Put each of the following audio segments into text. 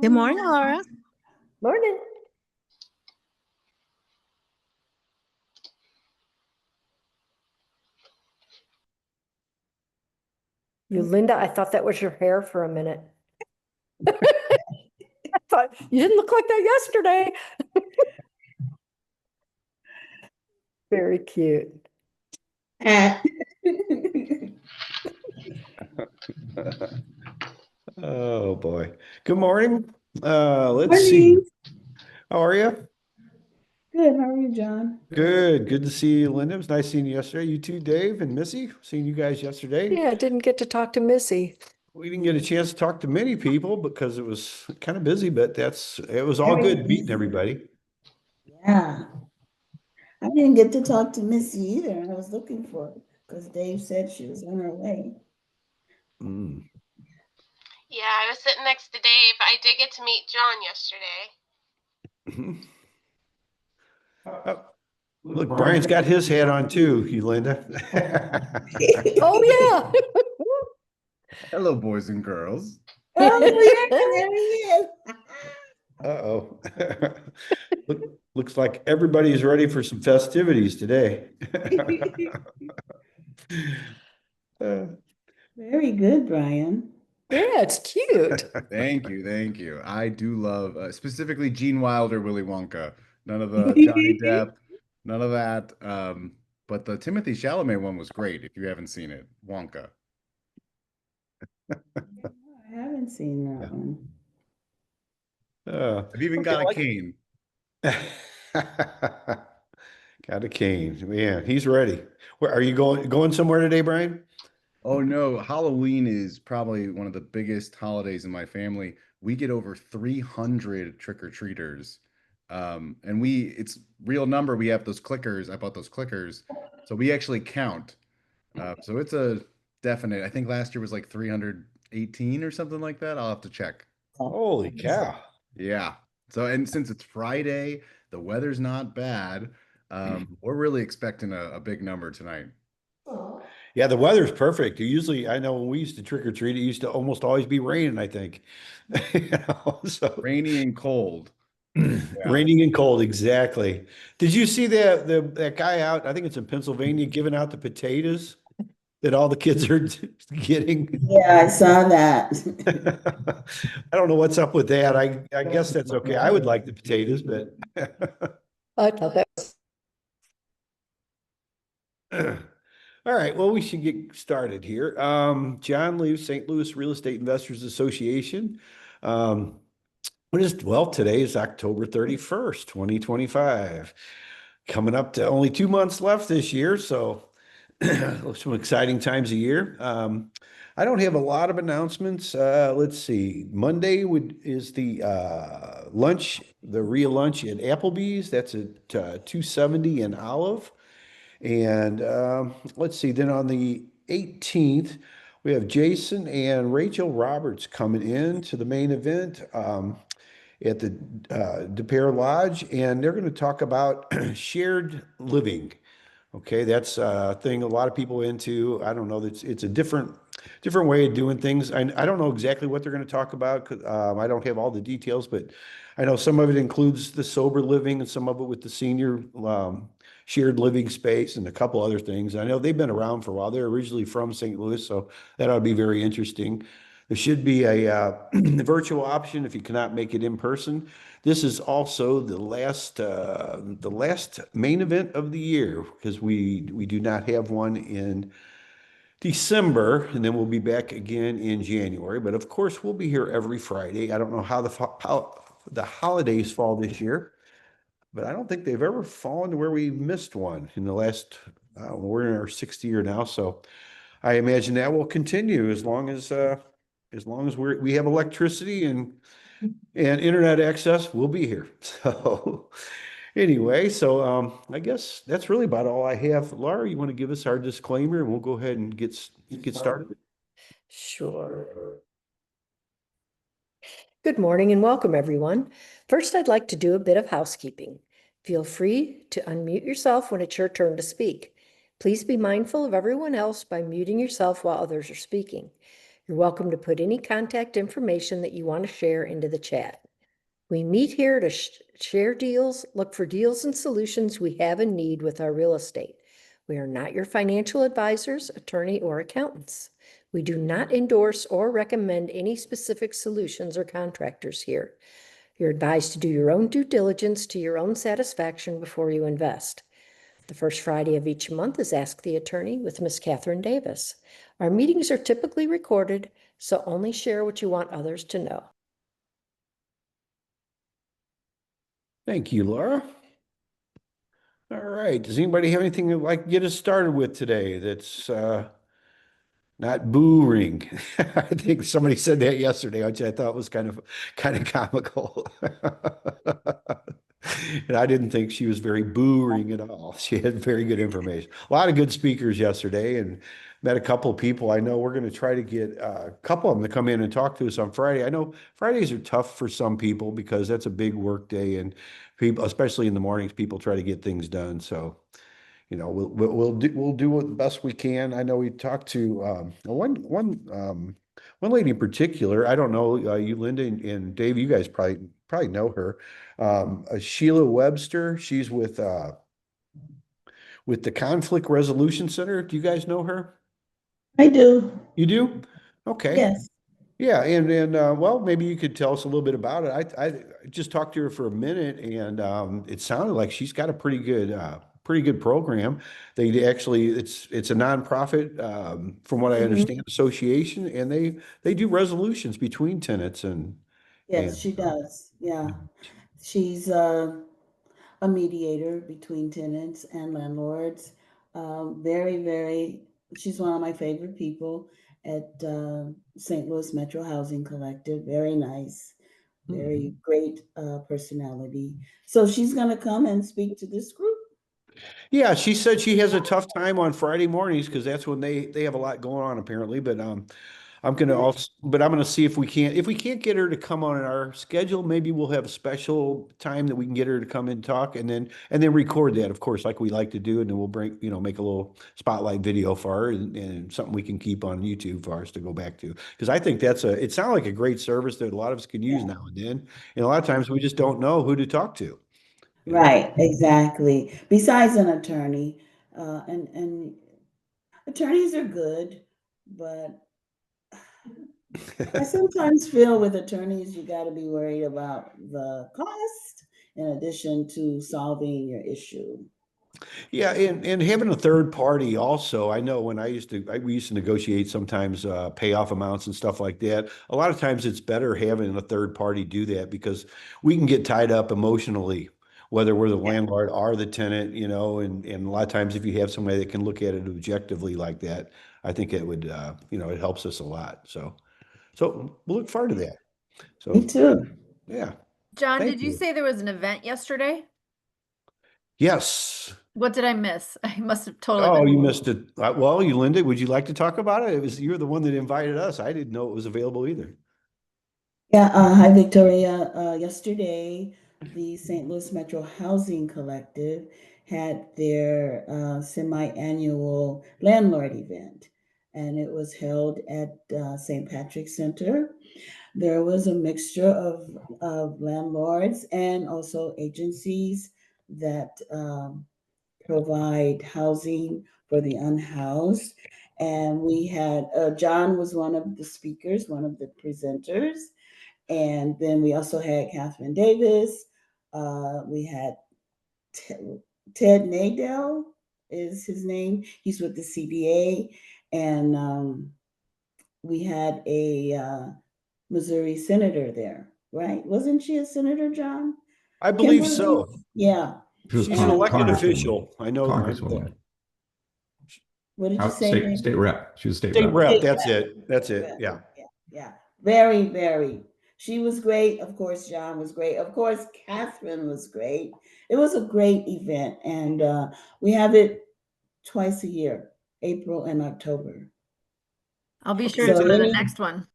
Good morning, Laura. Morning. Linda, I thought that was your hair for a minute. I thought you didn't look like that yesterday. Very cute. Oh boy. Good morning. Let's see. How are you? Good. How are you, John? Good. Good to see you, Linda. It was nice seeing you yesterday. You too, Dave and Missy. Seeing you guys yesterday. Yeah, I didn't get to talk to Missy. We didn't get a chance to talk to many people because it was kind of busy, but it was all good meeting everybody. Yeah. I didn't get to talk to Missy either. I was looking for her because Dave said she was on her way. Mm. Yeah, I was sitting next to Dave. I did get to meet John yesterday. Oh, look, Brian's got his hat on too, Linda. Oh, yeah. Hello, boys and girls. Oh, yeah, there he is. Uh-oh. Looks like everybody's ready for some festivities today. Very good, Brian. Yeah, it's cute. Thank you, thank you. I do love specifically Gene Wilder, Willy Wonka. None of the Johnny Depp, none of that. But the Timothy Chalamet one was great. If you haven't seen it, Wonka. I haven't seen that one. I've even got a cane. Got a cane. Yeah, he's ready. Where are you going somewhere today, Brian? Oh no, Halloween is probably one of the biggest holidays in my family. We get over 300 trick-or-treaters. And it's real number. We have those clickers. I bought those clickers. So we actually count. So it's a definite. I think last year was like 318 or something like that. I'll have to check. Holy cow. Yeah. So, and since it's Friday, the weather's not bad. We're really expecting a big number tonight. Yeah, the weather's perfect. Usually, I know when we used to trick or treat, it used to almost always be raining, I think. So rainy and cold. Raining and cold, exactly. Did you see that guy out? I think it's in Pennsylvania, giving out the potatoes that all the kids are getting. Yeah, I saw that. I don't know what's up with that. I guess that's okay. I would like the potatoes, but I thought that was. All right, well, we should get started here. John Lee, St. Louis Real Estate Investors Association. Today is October 31st, 2025. Coming up to only 2 months left this year, so some exciting times of year. I don't have a lot of announcements. Let's see. Monday is the lunch, the REIA lunch at Applebee's. That's at 270 in Olive. And let's see, then on the 18th, we have Jason and Rachel Roberts coming in to the main event at the DePere Lodge, and they're going to talk about shared living. Okay, that's a thing a lot of people into. I don't know, it's a different way of doing things. I don't know exactly what they're going to talk about because I don't have all the details, but I know some of it includes the sober living and some of it with the senior shared living space and a couple other things. I know they've been around for a while. They're originally from St. Louis, so that ought to be very interesting. There should be a virtual option if you cannot make it in person. This is also the last main event of the year because we do not have one in December, and then we'll be back again in January. But of course, we'll be here every Friday. I don't know how the holidays fall this year, but I don't think they've ever fallen to where we missed one in the last. We're in our 6th year now, so I imagine that will continue as long as we have electricity and internet access. We'll be here. So anyway, I guess that's really about all I have. Laura, you want to give us our disclaimer, and we'll go ahead and get started. Sure. Good morning and welcome, everyone. First, I'd like to do a bit of housekeeping. Feel free to unmute yourself when it's your turn to speak. Please be mindful of everyone else by muting yourself while others are speaking. You're welcome to put any contact information that you want to share into the chat. We meet here to share deals, look for deals and solutions we have in need with our real estate. We are not your financial advisors, attorney, or accountants. We do not endorse or recommend any specific solutions or contractors here. You're advised to do your own due diligence to your own satisfaction before you invest. The first Friday of each month is Ask the Attorney with Ms. Catherine Davis. Our meetings are typically recorded, so only share what you want others to know. Thank you, Laura. All right. Does anybody have anything they'd like to get us started with today that's not booring? I think somebody said that yesterday, which I thought was kind of comical. And I didn't think she was very booring at all. She had very good information. A lot of good speakers yesterday, and met a couple of people. I know we're going to try to get a couple of them to come in and talk to us on Friday. I know Fridays are tough for some people because that's a big work day, and people, especially in the mornings, people try to get things done. So, you know, we'll do what the best we can. I know we talked to one lady in particular. I don't know you, Linda and Dave. You guys probably know her. Sheila Webster. She's with the Conflict Resolution Center. Do you guys know her? I do. You do? Okay. Yes. Yeah, and well, maybe you could tell us a little bit about it. I just talked to her for a minute, and it sounded like she's got a pretty good program. They actually, it's a nonprofit, from what I Mhm. understand, association, and they do resolutions between tenants Yes, and she does. Yeah. She's a mediator between tenants and landlords. She's one of my favorite people at St. Louis Metro Housing Collective. Very nice, very great personality. So she's going to come and speak to this group. Yeah, she said she has a tough time on Friday mornings because that's when they have a lot going on apparently. But I'm gonna see if we can't get her to come on our schedule, maybe we'll have a special time that we can get her to come and talk, and then record that, of course, like we like to do, and then we'll make a little spotlight video for her, and something we can keep on YouTube for us to go back to. Because I think it sounds like a great service that a lot of us can use Yeah. now and then, and a lot of times we just don't know who to talk to. You know? Right, exactly. Besides an attorney, and attorneys are good, but I sometimes feel with attorneys, you got to be worried about the cost in addition to solving your issue. Yeah, and having a third party also, I know when we used to negotiate sometimes payoff amounts and stuff like that. A lot of times it's better having a third party do that because we can get tied up emotionally, whether we're the Yeah. landlord or the tenant, and a lot of times if you have somebody that can look at it objectively like that, I think it would, it helps us a lot. So we'll look forward to that. Me So, too. yeah, John, thank did you you. say there was an event yesterday? Yes. What did I miss? I must have totally Oh, you been. missed it. Well, Linda, would you like to talk about it? You're the one that invited us. I didn't know it was available either. Yeah, hi Victoria. Yesterday, the St. Louis Metro Housing Collective had their semi-annual landlord event, and it was held at St. Patrick's Center. There was a mixture of landlords and also agencies that provide housing for the unhoused. And we had John was one of the speakers, one of the presenters. And then we also had Catherine Davis. We had Ted Nadell is his name. He's with the CBA. And we had a Missouri senator there, right? Wasn't she a senator, John? I believe Kimberly? so. Yeah. She was She's an And elected Congresswoman. official. I know Congresswoman. that. what did you Out say, state David? rep. She was state State rep. rep, State that's rep. it. That's State it. rep. Yeah. Yeah. Very, very. She was great. Of course, John was great. Of course, Catherine was great. It was a great event. And we have it twice a year, April and October. I'll be Okay, sure to So go to the any, next one.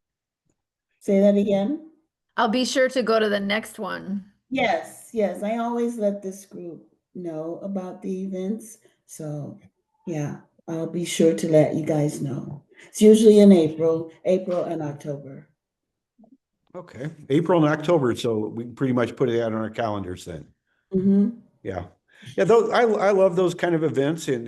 say that again? I'll be sure to go to the next one. Yes, yes. I always let this group know about the events. So yeah, I'll be sure to let you guys know. It's usually in April and October. Okay, April and October, so we can pretty much put it out on our calendars then. Mm-hmm. Yeah. Yeah, those I love those kind of events and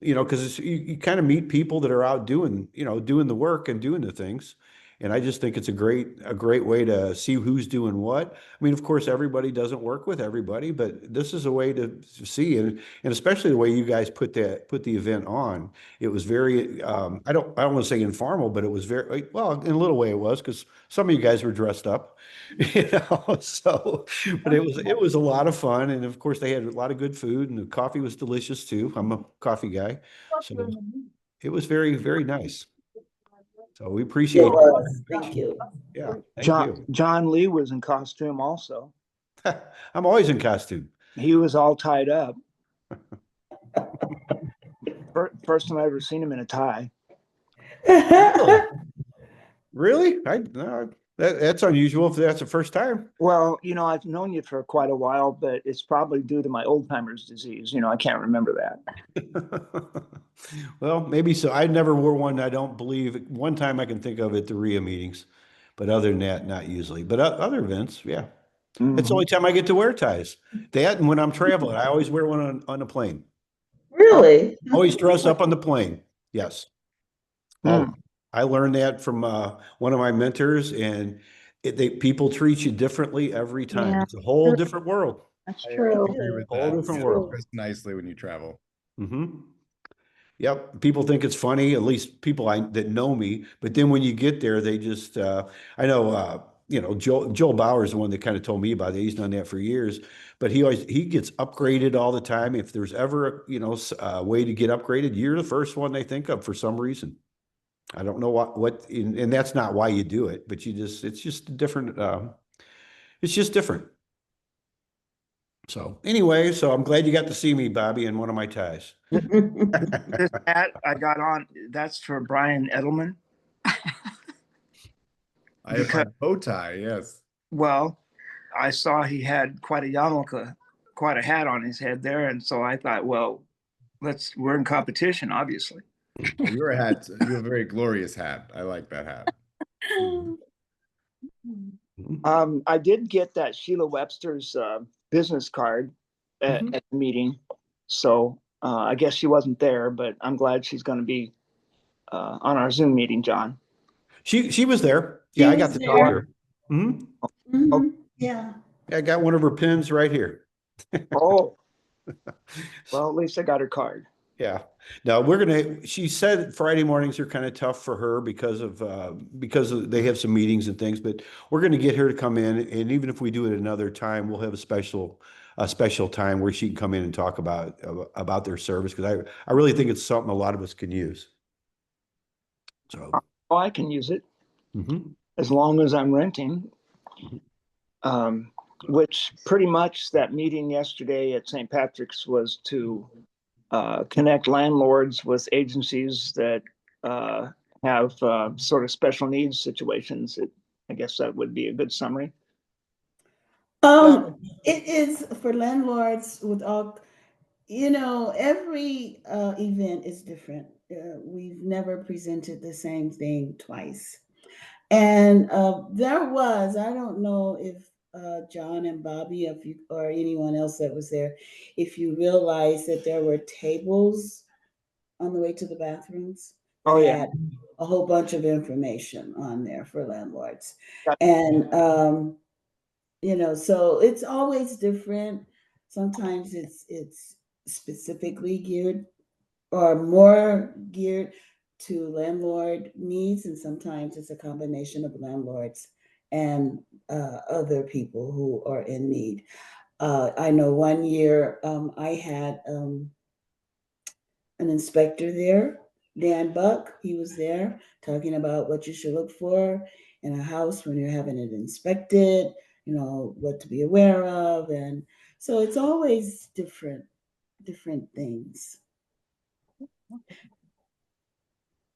you know, because you kind of meet people that are out doing, you know, doing the work and doing the things. And I just think it's a great way to see who's doing what. I mean, of course, everybody doesn't work with everybody, but this is a way to see and especially the way you guys put the event on. It was very I don't want to say informal, but it was very well, in a little way it was because some of you guys were dressed up, you know, so but it was a lot of fun. And of course they had a lot of good food and the coffee was delicious too. I'm a coffee guy. So it was very, very nice. So we It appreciate was. it. Thank you. Yeah, thank you. John Lee was in costume also. I'm always in costume. He was all tied up. First time I ever seen him in a tie. Really? No, that's unusual if that's the first time. Well, you know, I've known you for quite a while, but it's probably due to my old timers disease. You know, I can't remember that. Well, maybe so. I never wore one. I don't believe one time I can think of at the RIA meetings, but other than that, not usually. But other events, yeah. It's the only time I get to wear ties. That and when I'm traveling, I always wear one on a plane. Really? Always dress up on the plane. Yes. Oh, Mm. I learned that from one of my mentors, and people treat you differently every time. Yeah, It's a whole different world. that's I true. agree with Whole that. different Yeah, world. dress nicely when you travel. Mm-hmm. Yep. People think it's funny, at least people that know me. But then when you get there, they just, I know, you know, Joel Bauer is the one that kind of told me about it. He's done that for years, but he gets upgraded all the time. If there's ever, you know, a way to get upgraded, you're the first one they think of for some reason. I don't know and that's not why you do it, but it's just different. It's just different. So anyway, so I'm glad you got to see me, Bobby, in one of my ties. This hat I got on, that's for Brian Edelman. I have my bow tie, yes. Well, I saw he had quite a yarmulke, quite a hat on his head there, and so I thought, well, we're in competition, obviously. Well, you have a very glorious hat. I like that hat. I did get that Sheila Webster's business card at the meeting, so I guess she wasn't there, but I'm glad she's going to be on our Zoom meeting, John. She was there. Yeah, I got to talk to her. Mm-hmm. Mhm. Yeah. I got one of her pins right here. Oh, well, at least I got her card. Yeah. Now she said Friday mornings are kind of tough for her because they have some meetings and things, but we're going to get her to come in. And even if we do it another time, we'll have a special time where she can come in and talk about their service. Cause I really think it's something a lot of us can use. So. Oh, I can use it Mm-hmm. as long as I'm renting. Which pretty much that meeting yesterday at St. Patrick's was to connect landlords with agencies that have sort of special needs situations. I guess that would be a good summary. It is for landlords with all, you know, every event is different. We've never presented the same thing twice. And I don't know if John and Bobby, if you or anyone else that was there, if you realized that there were tables on the way to the bathrooms that Oh, yeah. had a whole bunch of information on there for landlords. Got- And you know, so it's always different. Sometimes it's specifically geared or more geared to landlord needs, and sometimes it's a combination of landlords and other people who are in need. I know one year I had an inspector there, Dan Buck. He was there talking about what you should look for in a house when you're having it inspected, you know, what to be aware of. And so it's always different things.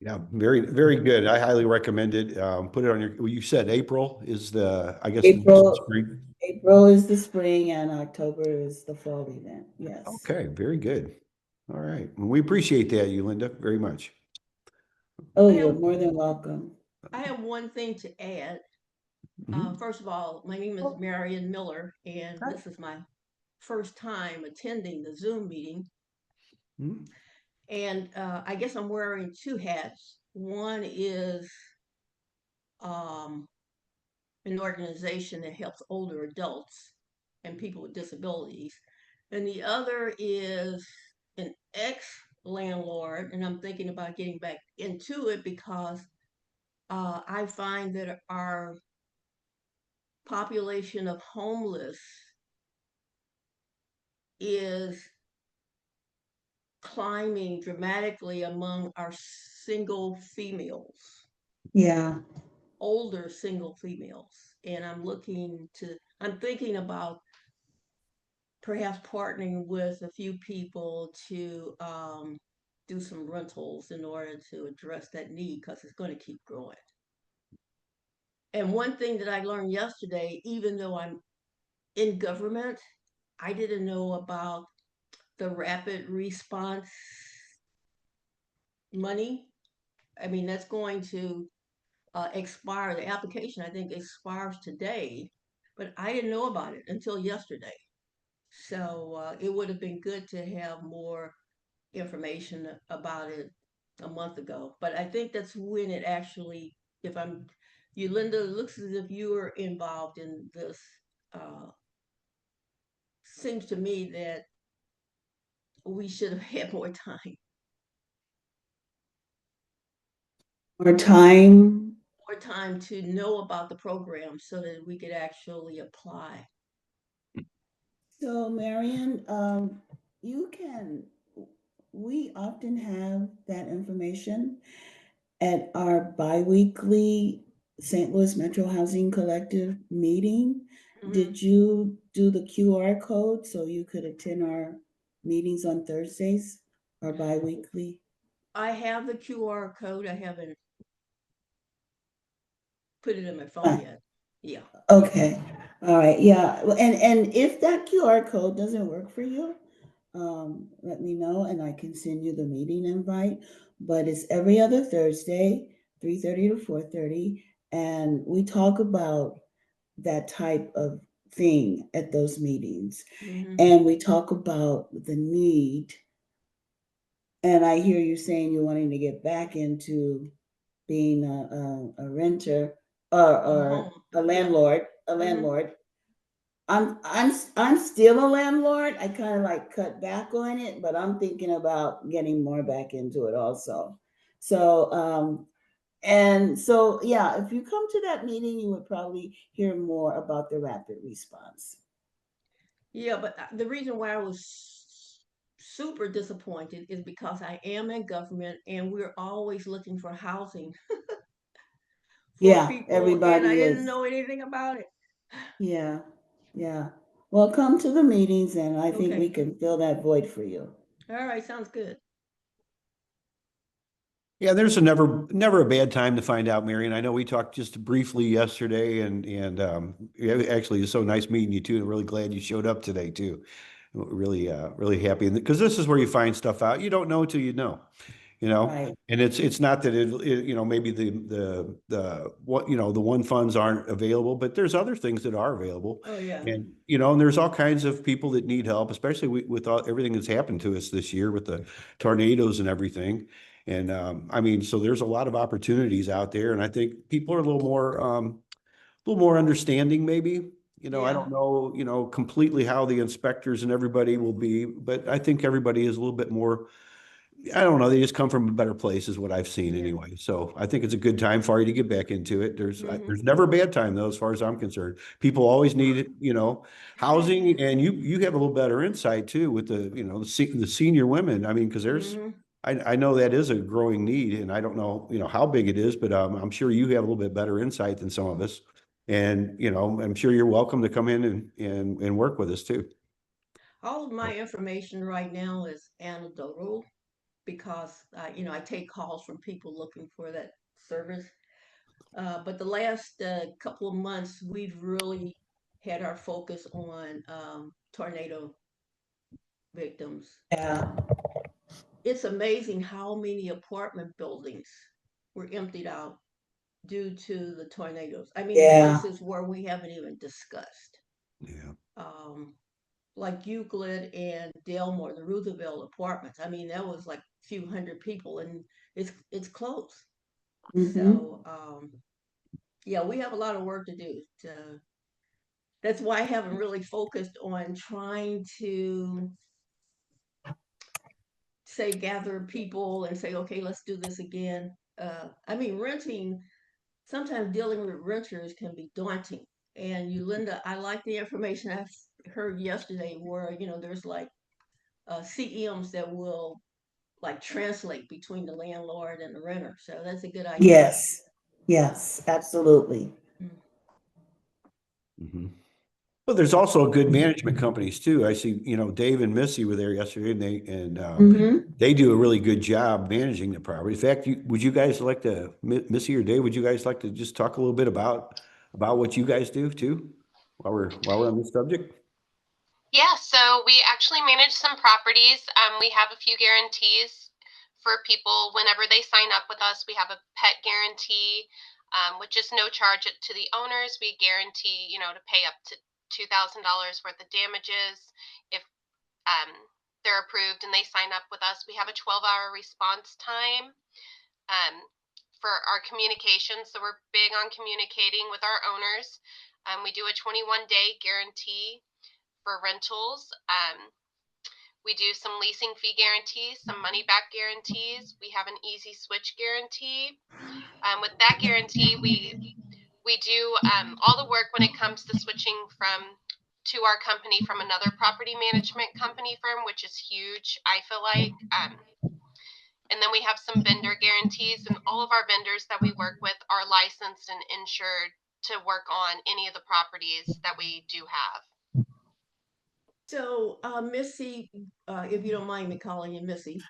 Yeah, very, very good. I highly recommend it. Put it on well, you said April is I guess, April, spring. April is the spring and October is the fall event. Yes. Okay, very good. All right. Well, we appreciate that, Linda, very much. Oh, I you're have- more than welcome. I have one thing to add. Mhm. First of all, my name is Marion Miller, and Hi. this is my first time attending the Zoom meeting. Mhm. And I guess I'm wearing two hats. One is um, an organization that helps older adults and people with disabilities. And the other is an ex-landlord, and I'm thinking about getting back into it because I find that our population of homeless is climbing dramatically among our single females, Yeah. older single females. And I'm thinking about perhaps partnering with a few people to do some rentals in order to address that need because it's going to keep growing. And one thing that I learned yesterday, even though I'm in government, I didn't know about the rapid response money. I mean, that's going to expire. The application, I think, expires today, but I didn't know about it until yesterday. So it would have been good to have more information about it a month ago. But I think that's when it actually, if I'm, you, Linda, it looks as if you were involved in this. Uh, Seems to me that we should have had more time. More time. More time to know about the program so that we could actually apply. So, Marion, we often have that information at our biweekly St. Louis Metro Housing Collective meeting. Mhm. Did you do the QR code so you could attend our meetings on Thursdays or biweekly? I have the QR code. I haven't put it in my phone Fine. yet. Yeah. Okay. All right. Yeah. And if that QR code doesn't work for you, let me know and I can send you the meeting invite. But it's every other Thursday, 3:30 to 4:30, and we talk about that type of thing at those meetings. Mm-hmm. And we talk about the need. And I hear you saying you're wanting to get back into being a renter or a landlord, a Mm-hmm. landlord. I'm still a landlord. I kind of like cut back on it, but I'm thinking about getting more back into it also. So and so yeah, if you come to that meeting, you would probably hear more about the rapid response. Yeah, but the reason why I was super disappointed is because I am in government and we're always looking for housing for Yeah, people, and I everybody didn't is. know anything about it. Yeah, yeah. Well, come to the meetings and I think we Okay. can fill that void for you. All right, sounds good. Yeah, there's never a bad time to find out, Marion. I know we talked just briefly yesterday, and yeah, actually, it's so nice meeting you too. And really glad you showed up today too. Really happy because this is where you find stuff out you don't know till you know. Right. And it's not that maybe the what the one funds aren't available, but there's other things that are available. Oh yeah. And and there's all kinds of people that need help, especially with everything that's happened to us this year with the tornadoes and everything. And I mean, so there's a lot of opportunities out there, and I think people are a little more understanding, maybe. I Yeah. don't know, completely how the inspectors and everybody will be, but I think everybody is a little bit more. I don't know. They just come from a better place, is what I've seen Yeah. anyway. So I think it's a good time for you to get back into it. Mhm. There's never a bad time though, as far as I'm concerned. People always need, housing, and you have a little better insight too with the senior women. I mean, because Mhm. I know that is a growing need, and I don't know, how big it is, but I'm sure you have a little bit better insight than some of us. And I'm sure you're welcome to come in and work with us too. All of my information right now is anecdotal because I take calls from people looking for that service. But the last couple of months, we've really had our focus on tornado victims. Yeah. It's amazing how many apartment buildings were emptied out due to the tornadoes. I mean, Yeah. places where we haven't even discussed, Yeah. like Euclid and Delmore, the Roosevelt apartments. I mean, that was like a few hundred people, and it's close. Mhm. So yeah, we have a lot of work to do. That's why I haven't really focused on trying to say gather people and say, okay, let's do this again. I mean, renting, sometimes dealing with renters can be daunting. And Linda, I like the information I heard yesterday where, there's like CEMs that will like translate between the landlord and the renter. So that's a good idea. Yes. Yes, absolutely. Mm-hmm. Well, there's also good management companies too. I see, Dave and Missy were there yesterday, and Mhm. they do a really good job managing the property. In fact, would you guys like to, Missy or Dave, would you guys like to just talk a little bit about what you guys do too, while we're on this subject? Yeah, so we actually manage some properties. We have a few guarantees for people whenever they sign up with us. We have a pet guarantee, which is no charge to the owners. We guarantee, to pay up to $2,000 worth of damages if they're approved and they sign up with us. We have a 12-hour response time for our communication. So we're big on communicating with our owners. We do a 21-day guarantee for rentals. We do some leasing fee guarantees, some money back guarantees. We have an easy switch guarantee. With that guarantee, we do all the work when it comes to switching to our company from another property management company firm, which is huge, I feel like. And then we have some vendor guarantees, and all of our vendors that we work with are licensed and insured to work on any of the properties that we do have. So, Missy, if you don't mind me calling you Missy,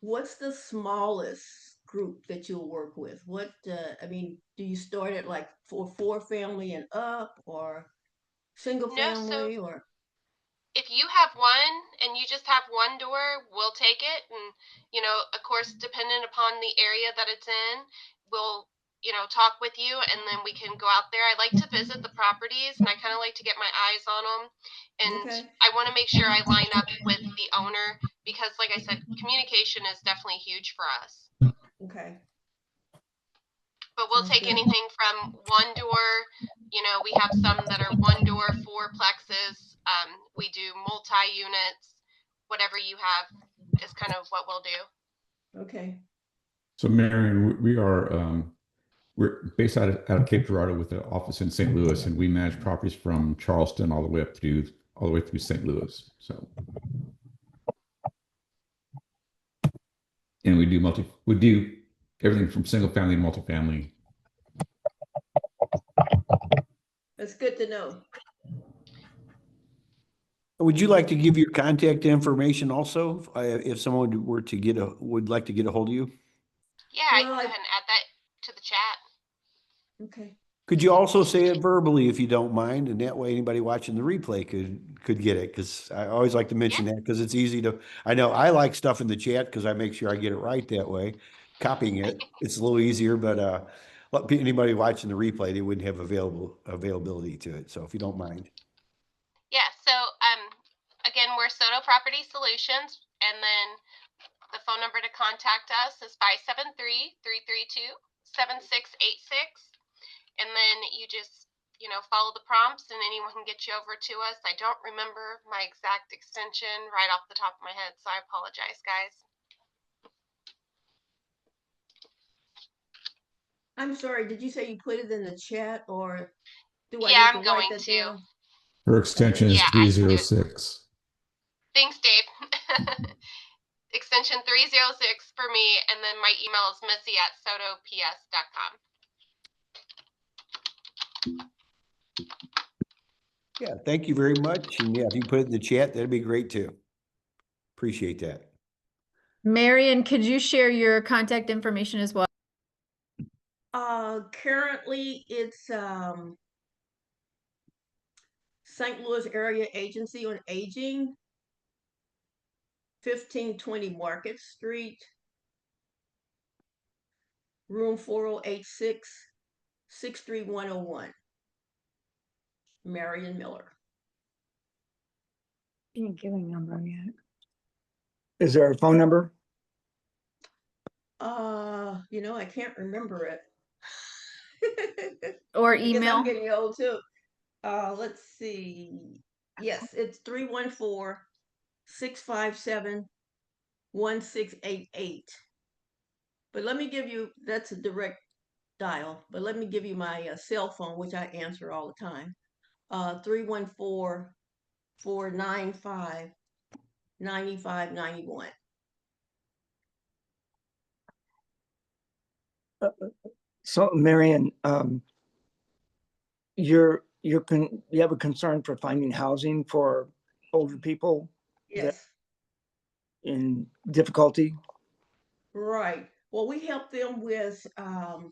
what's the smallest group that you'll work with? I mean, do you start at like four family and up, or single No, so family, or? if you have one and you just have one door, we'll take it. And, of course, dependent upon the area that it's in, we'll, talk with you and then we can go out there. I like to visit the properties and I kind of like to get my eyes on them. And Okay. I want to make sure I line up with the owner because, like I said, communication is definitely huge for us. Okay. But we'll Sounds take good. anything from one door. We have some that are one door, four plexes. We do multi-units. Whatever you have is kind of what we'll do. Okay. So Marion, we're based out of Cape Girardeau with an office in St. Louis, and we manage properties from Charleston all the way through St. Louis. So, and we do everything from single family to multifamily. That's good to know. Would you like to give your contact information also, if someone would like to get a hold of you? Yeah, I can go ahead and add that to the chat. Okay. Could you also say it verbally if you don't mind, and that way anybody watching the replay could get it? Because I always like to mention that because it's easy to. I know I like stuff in the chat because I make sure I get it right that way. Copying it's a little easier, but anybody watching the replay, they wouldn't have availability to it. So if you don't mind. Yeah. So again, we're Soto Property Solutions, and then the phone number to contact us is 573-332-7686. And then you just, follow the prompts and anyone can get you over to us. I don't remember my exact extension right off the top of my head, so I apologize, guys. I'm sorry, did you say you put it in the chat, or do I Yeah, need I'm to write going that to. down? Her extension is Yeah, I can do it. 306. Thanks, Dave. Extension 306 for me, and then my email is missy@sotops.com. Yeah, thank you very much. And yeah, if you put it in the chat, that'd be great too. Appreciate that. Marion, could you share your contact information as well? Currently it's St. Louis Area Agency on Aging, 1520 Market Street, room 4086, 63101. Marion Miller. Didn't give a number yet. Is there a phone number? I can't remember it. Or I guess email. I'm getting old too. Let's see. Yes, it's 314-657-1688. But let me give you, that's a direct dial, but let me give you my cell phone, which I answer all the time. 314-495-9591. So Marion, you have a concern for finding housing for older people that Yes, in difficulty? right. Well, we help them with not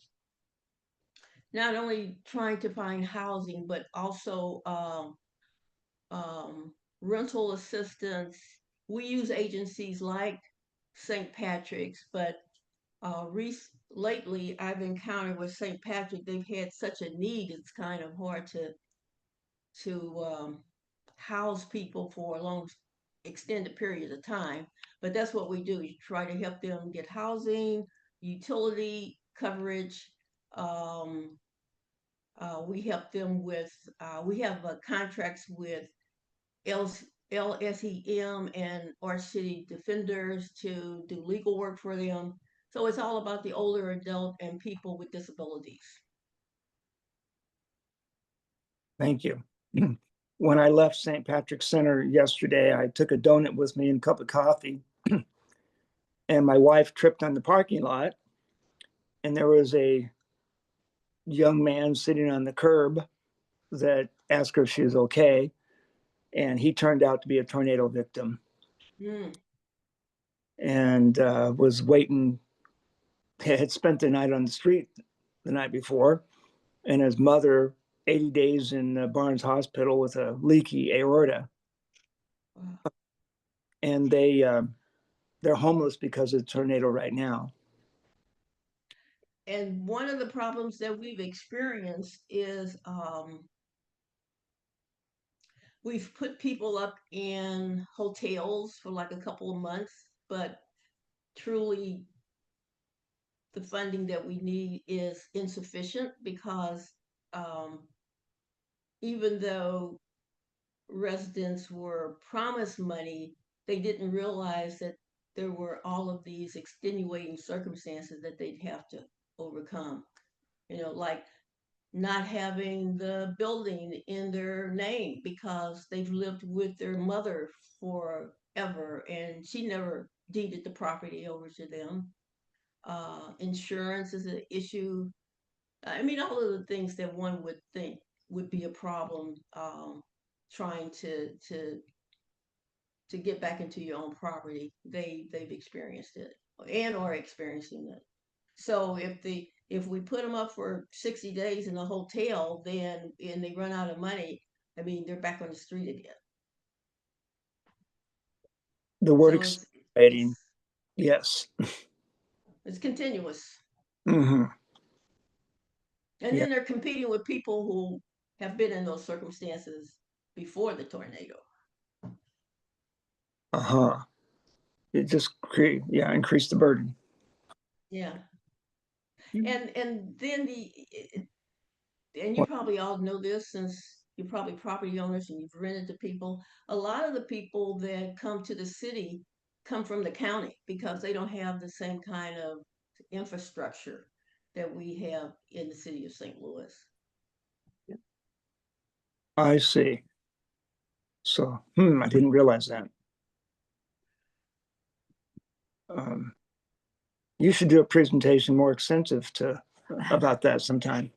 only trying to find housing, but also rental assistance. We use agencies like St. Patrick's, but lately I've encountered with St. Patrick, they've had such a need, it's kind of hard to house people for a long extended period of time. But that's what we do. You try to help them get housing, utility coverage. We help them with, we have contracts with LSEM and our city defenders to do legal work for them. So it's all about the older adult and people with disabilities. Thank you. When I left St. Patrick's Center yesterday, I took a donut with me and a cup of coffee. And my wife tripped on the parking lot. And there was a young man sitting on the curb that asked her if she was okay. And he turned out to be a tornado victim. Mm. And was waiting, had spent the night on the street the night before. And his mother, 80 days in Barnes Hospital with a leaky aorta. Wow. And they're homeless because of the tornado right now. And one of the problems that we've experienced is we've put people up in hotels for like a couple of months, but truly the funding that we need is insufficient because even though residents were promised money, they didn't realize that there were all of these extenuating circumstances that they'd have to overcome. Like not having the building in their name because they've lived with their mother forever and she never deeded the property over to them. Insurance is an issue. I mean, all of the things that one would think would be a problem trying to get back into your own property. They've experienced it and are experiencing it. So if we put them up for 60 days in a hotel, then and they run out of money, I mean, they're back on the street again. The word So exciting, yes. it's continuous. Mm-hmm. And Yeah. then they're competing with people who have been in those circumstances before the tornado. Uh-huh. It just increased the burden. Yeah. And then and you probably all know this since you're probably property owners and you've rented to people. A lot of the people that come to the city come from the county because they don't have the same kind of infrastructure that we have in the city of St. Louis. I see. So, I didn't realize that. You should do a presentation more extensive about that sometime.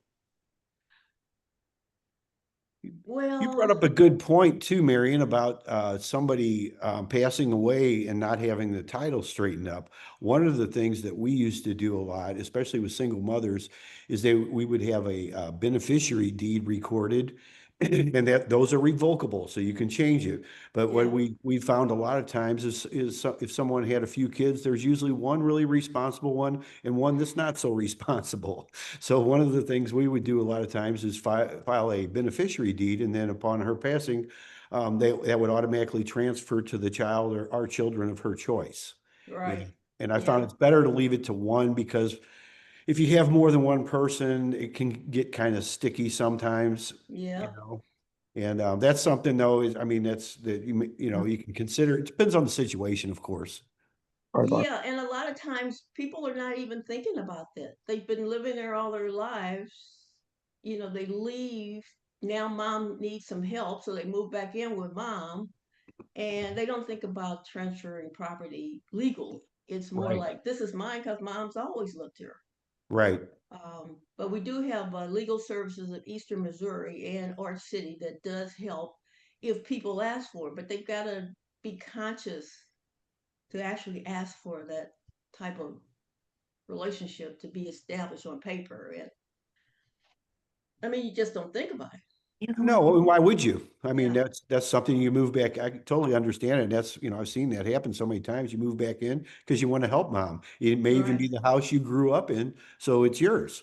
Well, You brought up a good point too, Marion, about somebody passing away and not having the title straightened up. One of the things that we used to do a lot, especially with single mothers, is we would have a beneficiary deed recorded, And those are revocable, so you can change it. But what Yeah. we found a lot of times is if someone had a few kids, there's usually one really responsible one and one that's not so responsible. So one of the things we would do a lot of times is file a beneficiary deed, and then upon her passing, that would automatically transfer to the child or our children of her choice. Right. And I Yeah. found it's better to leave it to one, because if you have more than one person, it can get kind of sticky sometimes, Yeah. And that's something though, is, I mean, that's that you can consider. It depends on the situation, of course. Yeah, and a lot of times people are not even thinking about that. They've been living there all their lives. They leave. Now mom needs some help, so they move back in with mom, and they don't think about transferring property legally. It's more Right. like, this is mine because mom's always lived here. Right. But we do have legal services of Eastern Missouri and Arch City that does help if people ask for it, but they've got to be conscious to actually ask for that type of relationship to be established on paper. And I mean, you just don't think about it. No, and why would you? I mean, Yeah. that's something you move back. I totally understand it. That's, I've seen that happen so many times. You move back in because you want to help mom. It may even be Right. the house you grew up in, so it's yours,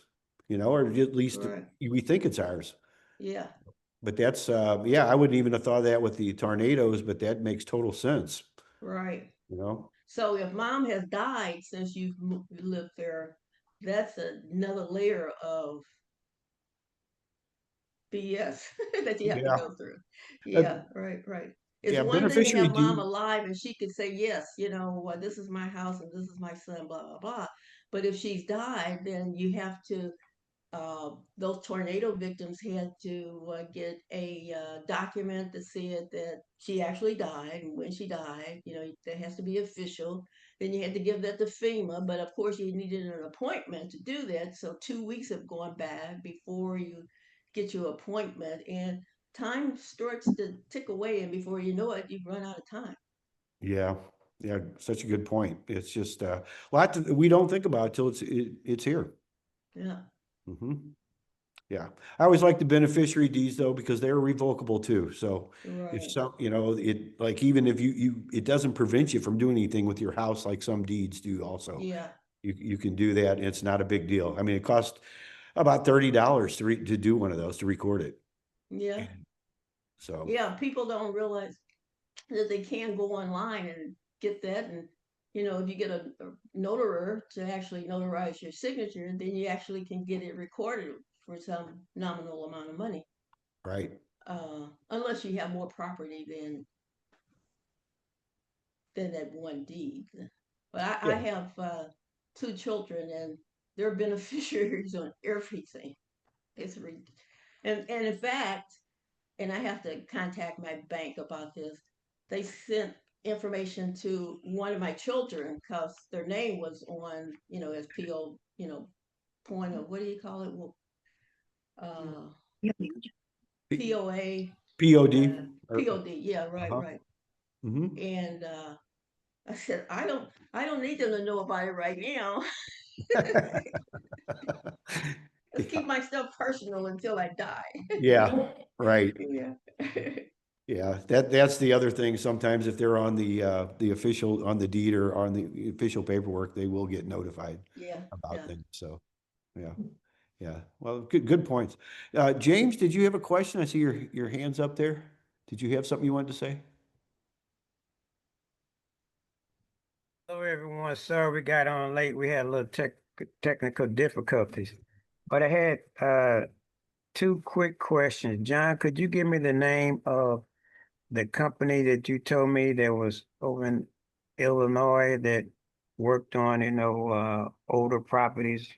or at least Right. we think it's ours. Yeah. But that's, yeah, I wouldn't even have thought of that with the tornadoes, but that makes total sense, Right. you know? So if mom has died since you've lived there, that's another layer of BS that you have to Yeah. go through. Uh, Yeah, right, right. It's yeah, one thing to beneficiary have mom deed. alive and she could say, yes, this is my house and this is my son, blah, blah, blah. But if she's died, then you have to, those tornado victims had to get a document that said that she actually died and when she died. That has to be official. Then you had to give that to FEMA, but of course you needed an appointment to do that. So 2 weeks have gone by before you get your appointment, and time starts to tick away, and before you know it, you've run out of time. Yeah. Yeah. Such a good point. It's just a lot we don't think about till it's here. Yeah. Hmm. Yeah. I always like the beneficiary deeds though, because they're revocable too. So if Right. some, it like, even if it doesn't prevent you from doing anything with your house, like some deeds do also. Yeah. You can do that. And it's not a big deal. I mean, it costs about $30 to do one of those, to record it. Yeah. So, Yeah. People don't realize that they can go online and get that. And, if you get a notarer to actually notarize your signature, then you actually can get it recorded for some nominal amount of money. right. Unless you have more property than that one deed. But I Yeah. have 2 children and they're beneficiaries on everything. It's and in fact, and I have to contact my bank about this. They sent information to one of my children because their name was on, as PO, point of, what do you call it? Well, POA, POD. POD. Yeah, right, Uh-huh. right. Hmm. And I said, I don't need them to know about it right now. Let's keep my stuff personal until I die. Yeah. Right. Yeah. Yeah, that's the other thing. Sometimes if they're on the official, on the deed or on the official paperwork, they will get notified Yeah. about Yeah. things. So, yeah, yeah. Well, good points. James, did you have a question? I see your hands up there. Did you have something you wanted to say? Hello, everyone. Sorry we got on late. We had a little technical difficulties. But I had two quick questions. John, could you give me the name of the company that you told me that was over in Illinois that worked on, older properties?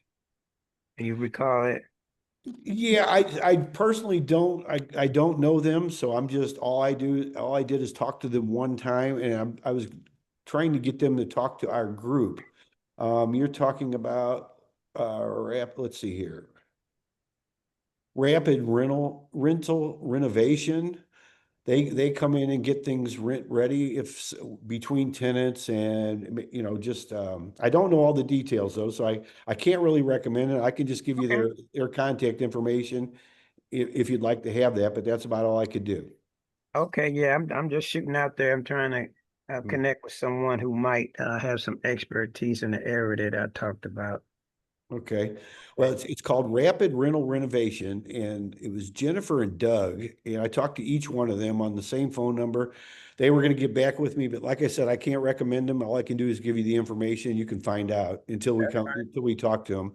Do you recall it? Yeah, I personally I don't know them, so I'm just all I did is talk to them one time, and I was trying to get them to talk to our group. You're talking about let's see here. Rapid rental renovation. They come in and get things ready between tenants, and just I don't know all the details though, so I can't really recommend it. I can just give you Okay. their contact information, if you'd like to have that, but that's about all I could do. Okay, yeah, I'm just shooting out there. I'm trying to connect with someone who might have some expertise in the area that I talked about. Okay. Well, it's called Rapid Rental Renovation, and it was Jennifer and Doug, and I talked to each one of them on the same phone number. They were going to get back with me, but like I said, I can't recommend them. All I can do is give you the information. You can find out until we talk to them.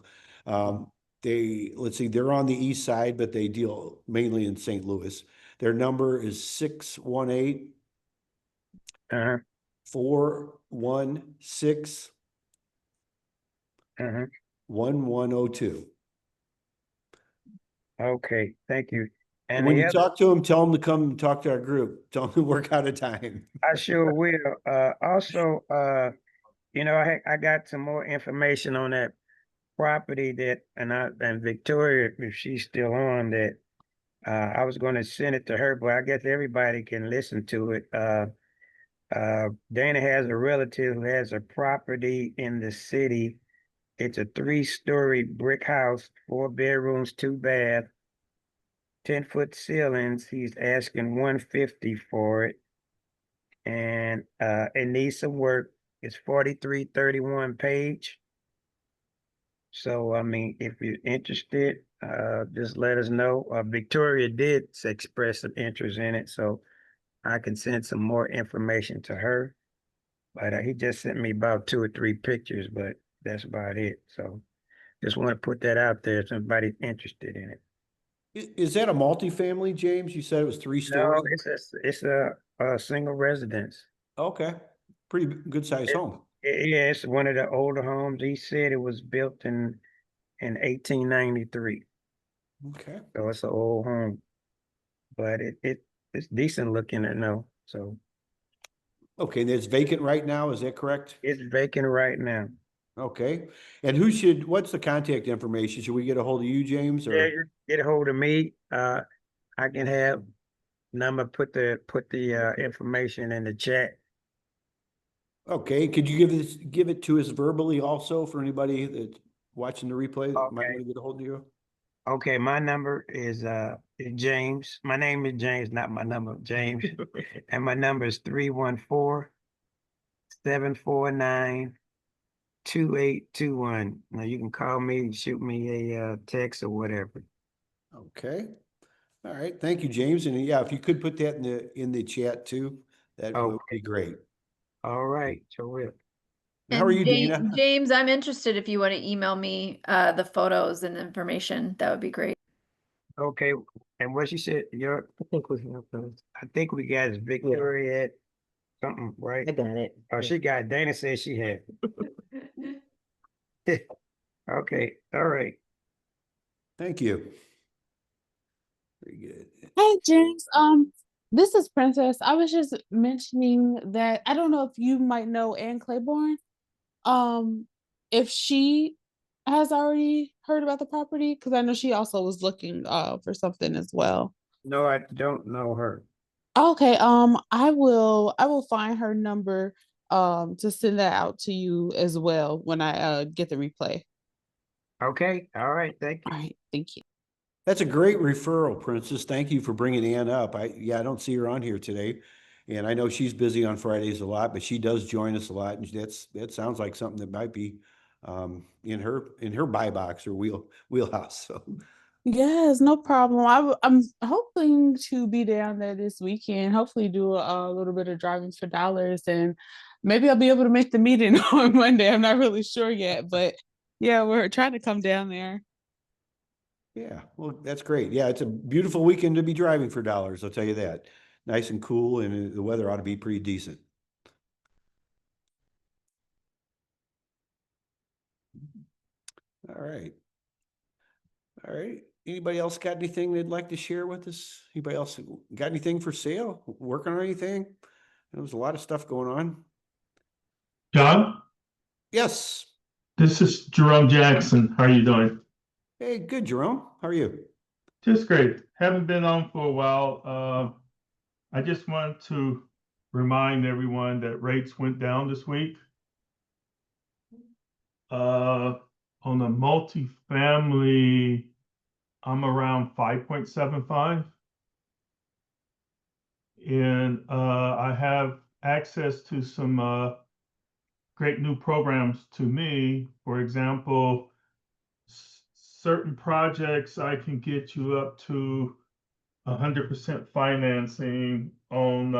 Let's see, they're on the east side, but they deal mainly in St. Louis. Their number is 618 Uh-huh. 416 Uh-huh. 1102. Okay, thank you. And And when the you other, talk to them, tell them to come talk to our group. Tell them to work out a time. I sure will. Also, you know, I got some more information on that property that, and Victoria, if she's still on, that I was going to send it to her, but I guess everybody can listen to it. Dana has a relative who has a property in the city. It's a 3-story brick house, 4 bedrooms, 2 bath, 10-foot ceilings. He's asking 150 for it. And it needs some work. It's 4331 page. So I mean, if you're interested, just let us know. Victoria did express some interest in it, so I can send some more information to her. But he just sent me about 2 or 3 pictures, but that's about it. So just want to put that out there if somebody's interested in it. Is that a multifamily, James? You said it was 3 No, stories? it's a single residence. Okay. Pretty good sized home. Yeah, it's one of the older homes. He said it was built in 1893. Okay. So it's an old home, but it's decent looking, I know. So Okay, and it's vacant right now, is that correct? it's vacant right now. Okay. And what's the contact information? Should we get a hold of you, James, Yeah, or? you get a hold of me. I can have number, put the information in the chat. Okay, could you give it to us verbally also for anybody that's watching the replay that might want to get a hold of you? Okay, my number is James. My name is James, not my number, James. And my number is 314-749-2821. Now you can call me, shoot me a text or whatever. Okay. All right. Thank you, James. And yeah, if you could put that in the chat too, that would be great. All right, sure will. How are you, Dana? James, I'm interested if you want to email me the photos and information. That would be great. Okay, and what she said, I think we got is Victoria at something, right? I got it. Oh, she got it. Dana said she had it. Okay, all right. Thank you. Very good. Hey James, this is Princess. I was just mentioning that I don't know if you might know Ann Claiborne. If she has already heard about the property, because I know she also was looking for something as well. No, I don't know her. Okay, I will find her number to send that out to you as well when I get the replay. Okay, all right, thank you. All right, thank you. That's a great referral, Princess. Thank you for bringing Ann up. I don't see her on here today. And I know she's busy on Fridays a lot, but she does join us a lot. And that sounds like something that might be in her buy box or wheelhouse. So Yes, no problem. I'm hoping to be down there this weekend. Hopefully, do a little bit of driving for dollars, and maybe I'll be able to make the meeting on Monday. I'm not really sure yet, but yeah, we're trying to come down there. yeah, well, that's great. Yeah, it's a beautiful weekend to be driving for dollars. I'll tell you that. Nice and cool, and the weather ought to be pretty decent. All right. All right. Anybody else got anything they'd like to share with us? Anybody else got anything for sale? Working on anything? There was a lot of stuff going on. John, Yes. this is Jerome Jackson. How are you doing? Hey, good, Jerome. How are you? Just great. Haven't been on for a while. I just wanted to remind everyone that rates went down this week. On the multifamily, I'm around 5.75. And I have access to some great new programs to me. For example, certain projects I can get you up to 100% financing on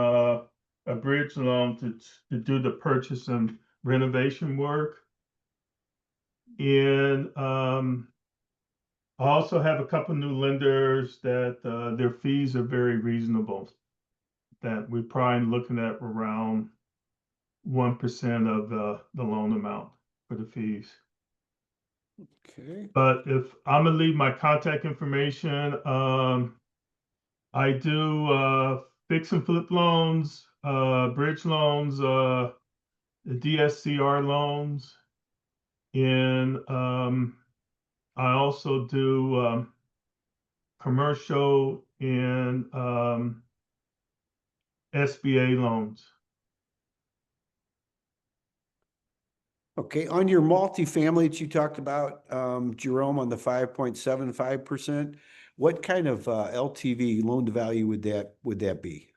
a bridge loan to do the purchase and renovation work. And I also have a couple new lenders that their fees are very reasonable, that we're probably looking at around 1% of the loan amount for the fees. Okay. But if I'm gonna leave my contact information, I do fix and flip loans, bridge loans, the DSCR loans, and I also do commercial and SBA loans. Okay, on your multifamily that you talked about, Jerome, on the 5.75%, what kind of LTV, loan to value would that be?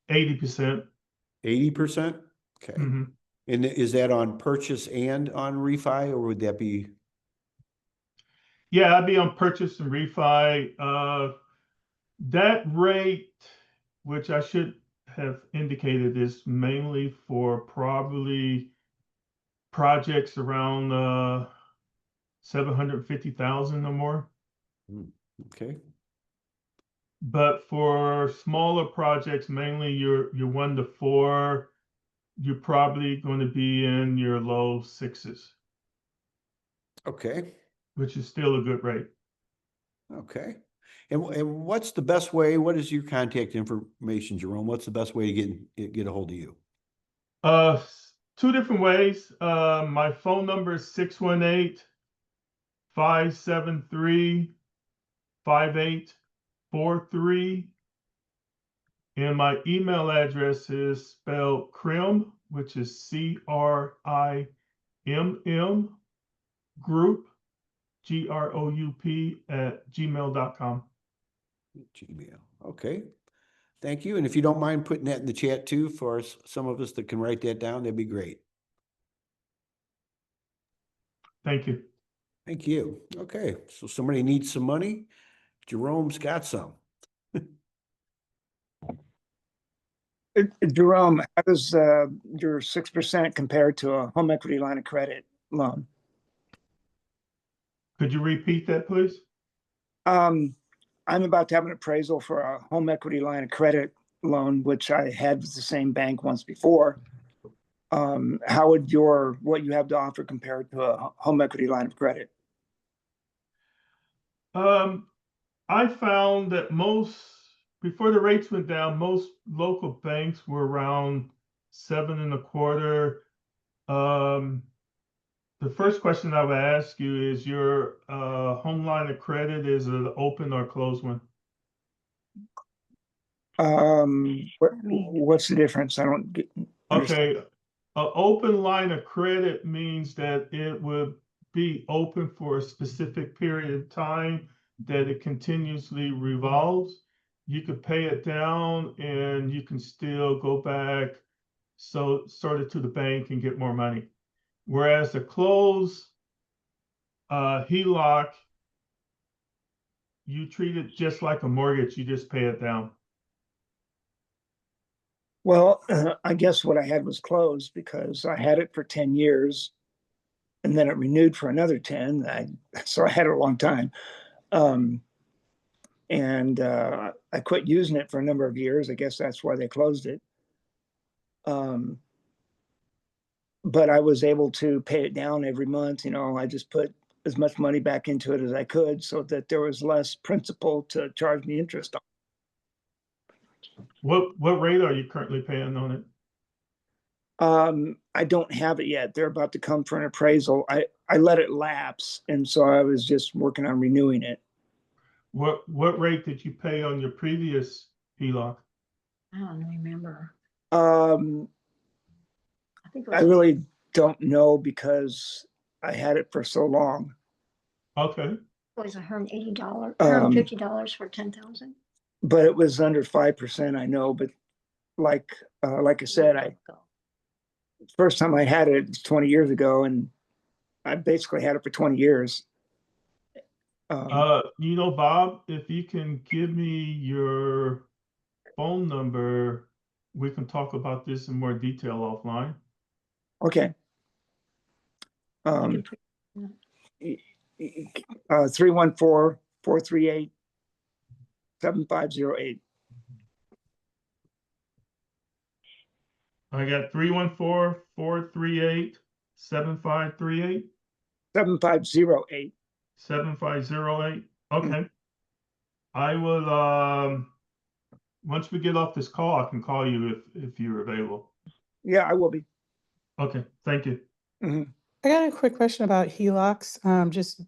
80%. 80%? Okay. Mm-hmm. And is that on purchase and on refi, or would that be? Yeah, I'd be on purchase and refi. That rate, which I should have indicated, is mainly for probably projects around 750,000 or more. Okay. But for smaller projects, mainly your 1 to 4, you're probably going to be in your low 6s. Okay. Which is still a good rate. Okay. And what's the best way? What is your contact information, Jerome? What's the best way to get a hold of you? 2 different ways. My phone number is 618-573-5843. And my email address is spelled CRIM, which is CRIMM group, GROUP @gmail.com. Gmail. Okay. Thank you. And if you don't mind putting that in the chat too, for some of us that can write that down, that'd be great. Thank you. Thank you. Okay. So somebody needs some money. Jerome's got some. Jerome, how does your 6% compare to a home equity line of credit loan? Could you repeat that, please? I'm about to have an appraisal for a home equity line of credit loan, which I had with the same bank once before. How would what you have to offer compare to a home equity line of credit? I found that before the rates went down, most local banks were around 7.25. The first question I would ask you is your home line of credit, is it an open or closed one? What's the difference? I don't get. Okay, an open line of credit means that it would be open for a specific period of time, that it continuously revolves. You could pay it down and you can still go back sort of to the bank and get more money. Whereas the closed HELOC, you treat it just like a mortgage, you just pay it down. Well, I guess what I had was closed because I had it for 10 years and then it renewed for another 10. So I had it a long time. And I quit using it for a number of years. I guess that's why they closed it. But I was able to pay it down every month. I just put as much money back into it as I could so that there was less principal to charge me interest on. What rate are you currently paying on it? I don't have it yet. They're about to come for an appraisal. I let it lapse, and so I was just working on renewing it. What rate did you pay on your previous HELOC? I don't remember. I think really don't know because I had it for so long. Okay. It was $180, Um, $150 for 10,000. but it was under 5%, I know, but like I said, first time I had it was 20 years ago, and I basically had it for 20 years. You know, Bob, if you can give me your phone number, we can talk about this in more detail offline. Okay. You Um, can put- 314-438-7508. I got 314-438-7538, 7508. 7508. Okay. I will, once we get off this call, I can call you if you're available. Yeah, I will be. Okay, thank you. I got a quick question about HELOCs, just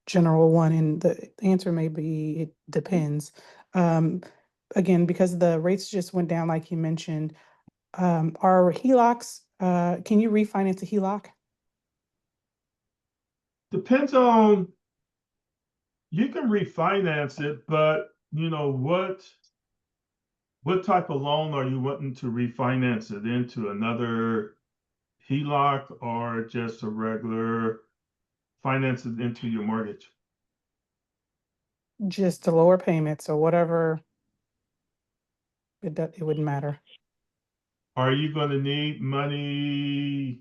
general one, and the answer may be it depends. Again, because the rates just went down, like you mentioned, are HELOCs, can you refinance a HELOC? Depends on, you can refinance it, but you know, what type of loan are you wanting to refinance it into? Another HELOC or just a regular finance it into your mortgage? Just the lower payments or whatever, it wouldn't matter. Are you going to need money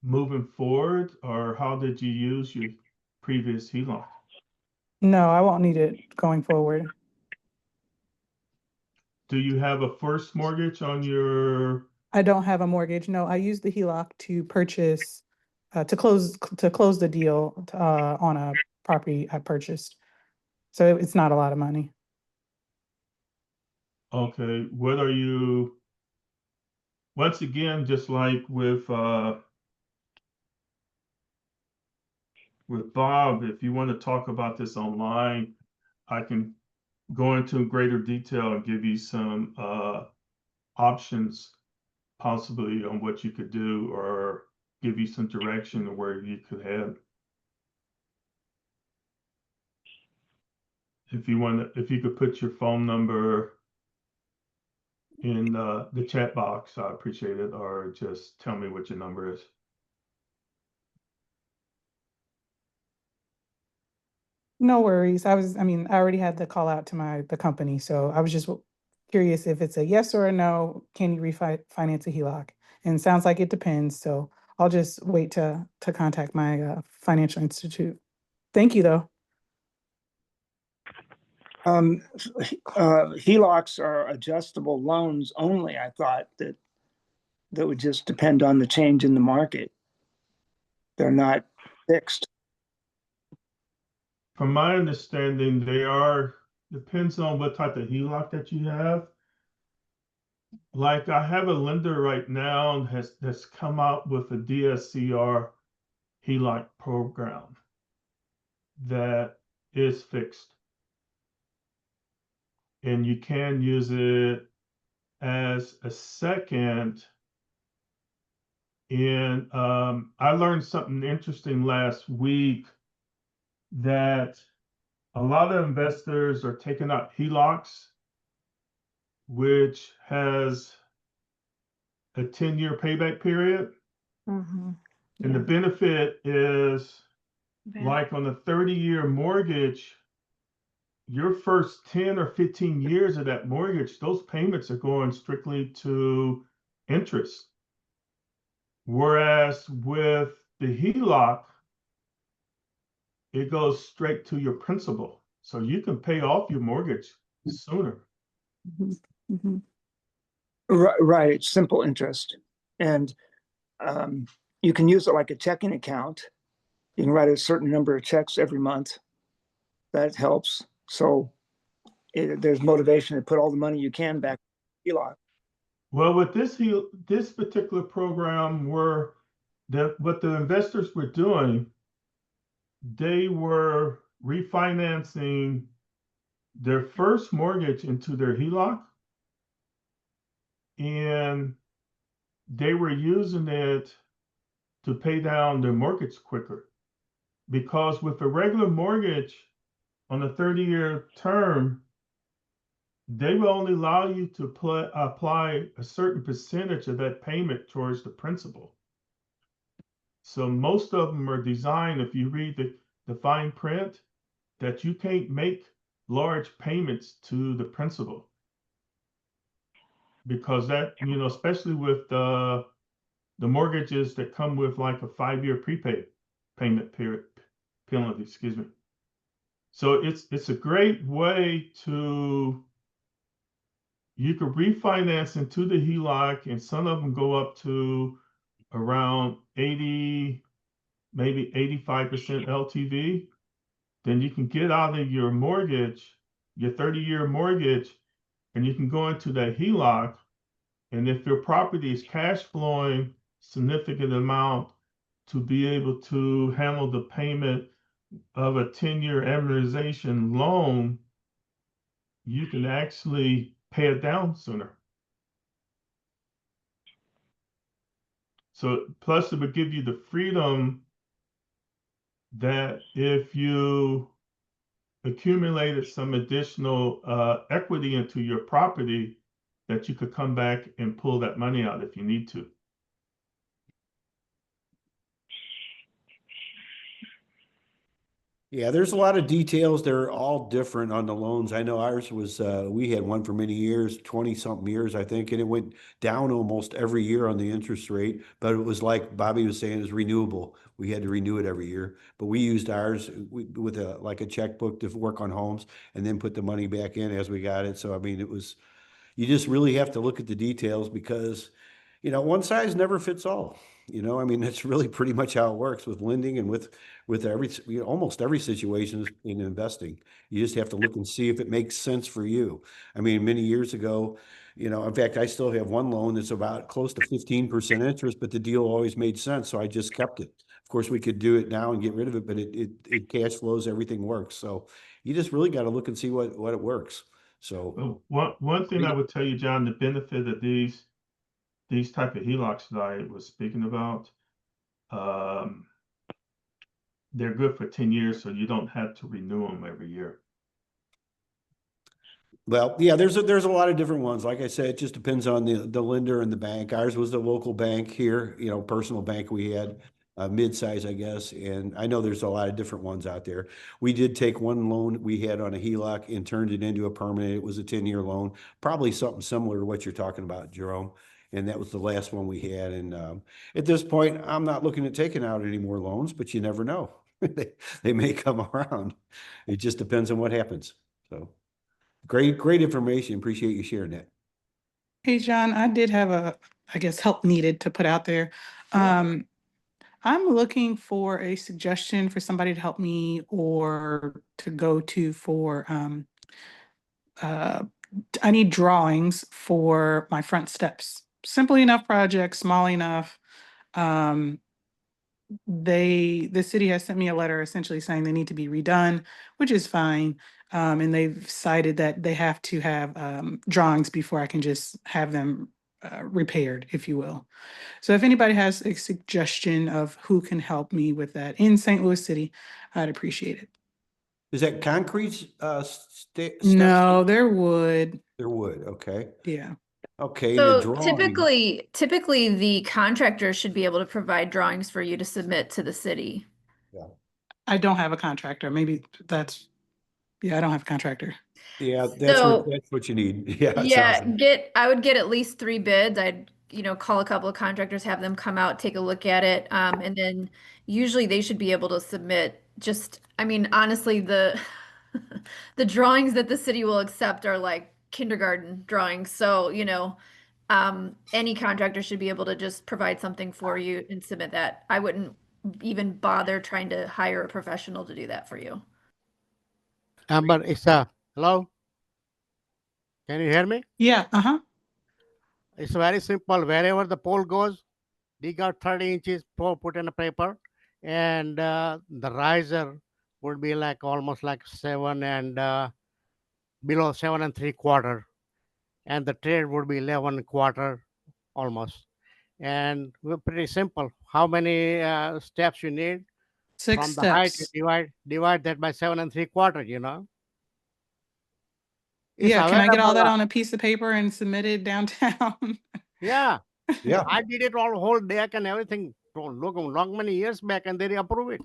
moving forward, or how did you use your previous HELOC? No, I won't need it going forward. Do you have a first mortgage on your? I don't have a mortgage. No, I used the HELOC to purchase, to close the deal, on a property I purchased. So it's not a lot of money. Okay, what are you, once again, just like with Bob, if you want to talk about this online, I can go into greater detail and give you some options possibly on what you could do, or give you some direction of where you could head. If you want to, if you could put your phone number in the chat box, I appreciate it, or just tell me what your number is. No worries. I already had the call out to the company, so I was just curious if it's a yes or a no, can you refinance a HELOC? And it sounds like it depends, so I'll just wait to contact my financial institute. Thank you, though. HELOCs are adjustable loans only. I thought that would just depend on the change in the market. They're not fixed. From my understanding, they are, depends on what type of HELOC that you have. Like I have a lender right now that's come out with a DSCR HELOC program that is fixed. And you can use it as a second. And I learned something interesting last week, that a lot of investors are taking out HELOCs, which has a 10-year payback period. And the benefit is, like on a 30-year mortgage, your first 10 or 15 years of that mortgage, those payments are going strictly to interest. Whereas with the HELOC, it goes straight to your principal. So you can pay off your mortgage sooner. Right, it's simple interest. And you can use it like a checking account. You can write a certain number of checks every month. That helps. So there's motivation to put all the money you can back in HELOC. Well, with this particular program, what the investors were doing, they were refinancing their first mortgage into their HELOC, and they were using it to pay down their mortgage quicker. because with a regular mortgage on a 30-year term, they will only allow you to apply a certain percentage of that payment towards the principal. So most of them are designed, if you read the fine print, that you can't make large payments to the principal. Because that, especially with the mortgages that come with like a 5-year payment period penalty, excuse me. So it's a great way to, you could refinance into the HELOC, and some of them go up to around 80, maybe 85% LTV. Then you can get out of your mortgage, your 30-year mortgage, and you can go into that HELOC. And if your property is cash flowing significant amount to be able to handle the payment of a 10-year amortization loan, you can actually pay it down sooner. So plus it would give you the freedom that if you accumulated some additional equity into your property, that you could come back and pull that money out if you need to. Yeah, there's a lot of details. They're all different on the loans. I know ours was, we had one for many years, 20-something years, I think, and it went down almost every year on the interest rate. But it was like Bobby was saying, it's renewable. We had to renew it every year. But we used ours with like a checkbook to work on homes and then put the money back in as we got it. So, I mean, you just really have to look at the details because, one size never fits all. I mean, that's really pretty much how it works with lending and with every, almost every situation in investing. You just have to look and see if it makes sense for you. I mean, many years ago, in fact, I still have one loan that's about close to 15% interest, but the deal always made sense, so I just kept it. Of course, we could do it now and get rid of it, but it cash flows, everything works. So you just really got to look and see what it works. So one thing I would tell you, John, the benefit of these type of HELOCs that I was speaking about, they're good for 10 years, so you don't have to renew them every year. Well, yeah, there's a lot of different ones. Like I said, it just depends on the lender and the bank. Ours was the local bank here, personal bank we had, mid-size, I guess. And I know there's a lot of different ones out there. We did take one loan we had on a HELOC and turned it into a permanent. It was a 10-year loan, probably something similar to what you're talking about, Jerome. And that was the last one we had. And at this point, I'm not looking at taking out any more loans, but you never know. They may come around. It just depends on what happens. So. Great information. Appreciate you sharing that. Hey, John, I did have I guess, help needed to put out there. I'm looking for a suggestion for somebody to help me or to go to for, I need drawings for my front steps. Simple enough project, small enough. The city has sent me a letter essentially saying they need to be redone, which is fine. And they've cited that they have to have drawings before I can just have them repaired, if you will. So if anybody has a suggestion of who can help me with that in St. Louis City, I'd appreciate it. Is that concrete steps? No, they're wood. They're wood. Okay. Yeah. Okay. So typically the contractor should be able to provide drawings for you to submit to the city. Yeah. I don't have a contractor. Maybe that's, yeah, I don't have a contractor. Yeah, that's what you need. Yeah. I would get at least 3 bids. I'd, call a couple of contractors, have them come out, take a look at it. And then usually they should be able to submit honestly, the drawings that the city will accept are like kindergarten drawings. So, any contractor should be able to just provide something for you and submit that. I wouldn't even bother trying to hire a professional to do that for you. But it's hello? Can you hear me? Yeah, It's very simple. Wherever the pole goes, dig out 30 inches, put in a paper, and the riser would be like almost like 7 and below 7 3/4, and the trade would be 11/4 almost. And we're pretty simple. How many steps you need? 6 From the height, you steps. divide that by 7 3/4, you know. It's Yeah, can I get all available. that on a piece of paper and submit it downtown? Yeah, Yeah. I did it all whole deck and everything. Look, long many years back, and they approve it.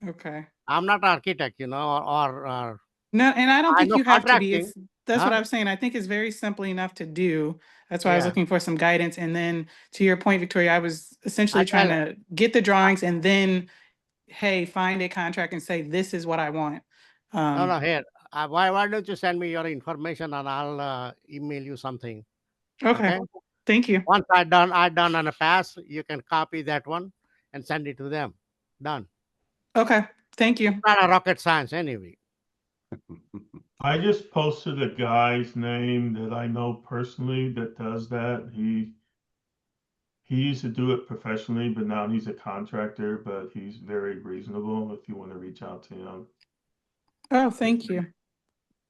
Okay. I'm not architect, you know, or No, and I don't I think know you have to be. contracting. That's what Huh? I was saying. I think it's very simple enough to do. That's why I was Yeah, looking for some guidance. And then to your point, Victoria, I was essentially I trying tell. to get the drawings and then, hey, find a contract and say, this is what I want. No, here. Why don't you send me your information and I'll email you something. Okay. Okay. Thank you. Once I done on a pass, you can copy that one and send it to them. Done. Okay. Thank you. It's not a rocket science anyway. I just posted a guy's name that I know personally that does that. He used to do it professionally, but now he's a contractor, but he's very reasonable if you want to reach out to him. Oh, thank you.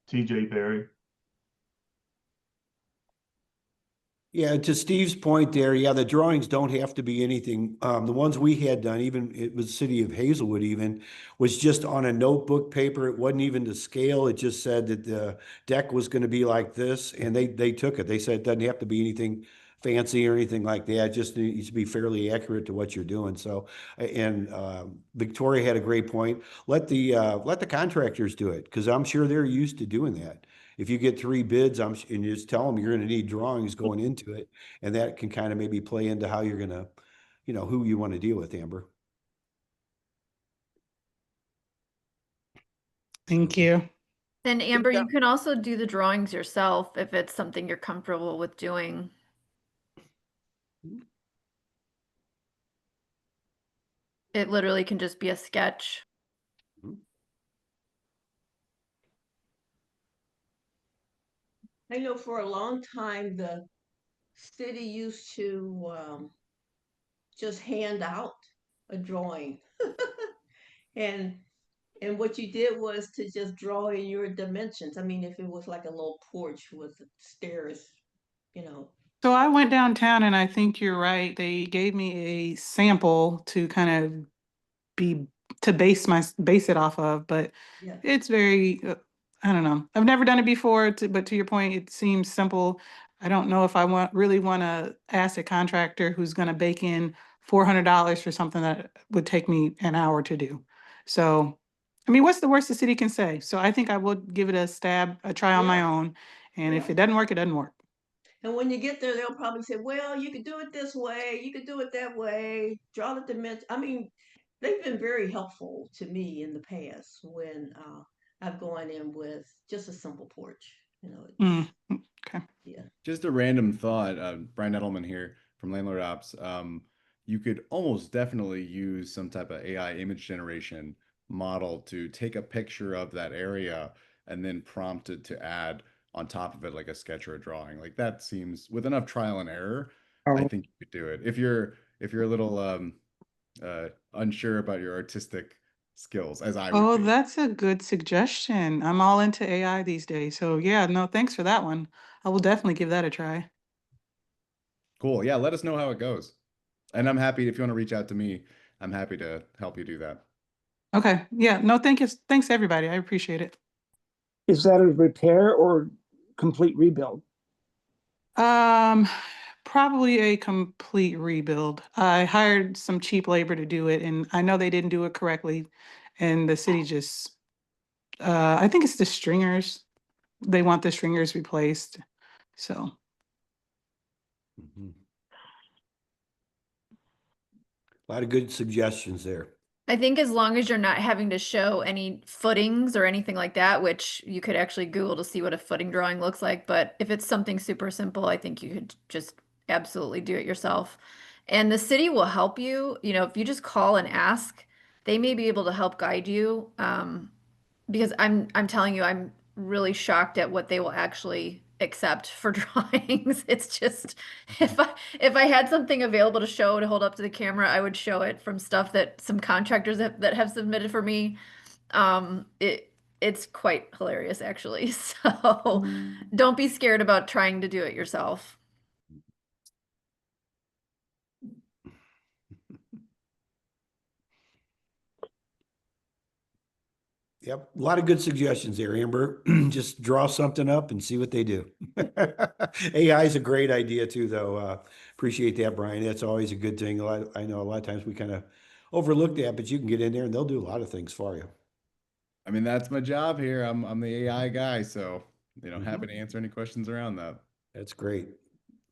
TJ Berry. Yeah, to Steve's point there, yeah, the drawings don't have to be anything. The ones we had done, even it was the city of Hazelwood even, was just on a notebook paper. It wasn't even to scale. It just said that the deck was going to be like this, and they took it. They said it doesn't have to be anything fancy or anything like that. It just needs to be fairly accurate to what you're doing. So, and Victoria had a great point. Let the contractors do it, because I'm sure they're used to doing that. If you get 3 bids, and you just tell them you're going to need drawings going into it, and that can kind of maybe play into how you're going to, who you want to deal with, Amber. Thank you. And Amber, you can also do the drawings yourself if it's something you're comfortable with doing. It literally can just be a sketch. I know for a long time, the city used to just hand out a drawing. and and what you did was to just draw in your dimensions. I mean, if it was like a little porch with stairs, you know. So I went downtown and I think you're right. They gave me a sample to kind of base it off of, but Yeah. it's very, I don't know. I've never done it before, but to your point, it seems simple. I don't know if I really want to ask a contractor who's going to bake in $400 for something that would take me an hour to do. So, I mean, what's the worst the city can say? So I think I would give it a try on my own. And if it doesn't work, it doesn't work. And when you get there, they'll probably say, well, you could do it this way, you could do it that way, draw the dimension. I mean, they've been very helpful to me in the past when I've gone in with just a simple porch. You know, Okay. Yeah. Just a random thought, Brian Edelman here from Landlord Ops. You could almost definitely use some type of AI image generation model to take a picture of that area and then prompt it to add on top of it like a sketch or a drawing. Like that seems, with enough trial and error, I think you could do it. If you're a little unsure about your artistic skills, as I would Oh, be. that's a good suggestion. I'm all into AI these days. So yeah, no, thanks for that one. I will definitely give that a try. Cool. Yeah, let us know how it goes. And I'm happy if you want to reach out to me, I'm happy to help you do that. Okay. Yeah. No, thank you. Thanks everybody. I appreciate it. Is that a repair or complete rebuild? Probably a complete rebuild. I hired some cheap labor to do it, and I know they didn't do it correctly. And the city just, I think it's the stringers. They want the stringers replaced. So. A lot of good suggestions there. I think as long as you're not having to show any footings or anything like that, which you could actually Google to see what a footing drawing looks like. But if it's something super simple, I think you could just absolutely do it yourself. And the city will help you. You know, if you just call and ask, they may be able to help guide you. Because I'm telling you, I'm really shocked at what they will actually accept for drawings. It's just if I had something available to show to hold up to the camera, I would show it from stuff that some contractors that have submitted for me. It's quite hilarious actually. So don't be scared about trying to do it yourself. Yep. A lot of good suggestions there, Amber. Just draw something up and see what they do. AI is a great idea too, though. Appreciate that, Brian. That's always a good thing. I know a lot of times we kind of overlook that, but you can get in there and they'll do a lot of things for you. I mean, that's my job here. I'm the AI guy, so happy to answer any questions around that. That's great.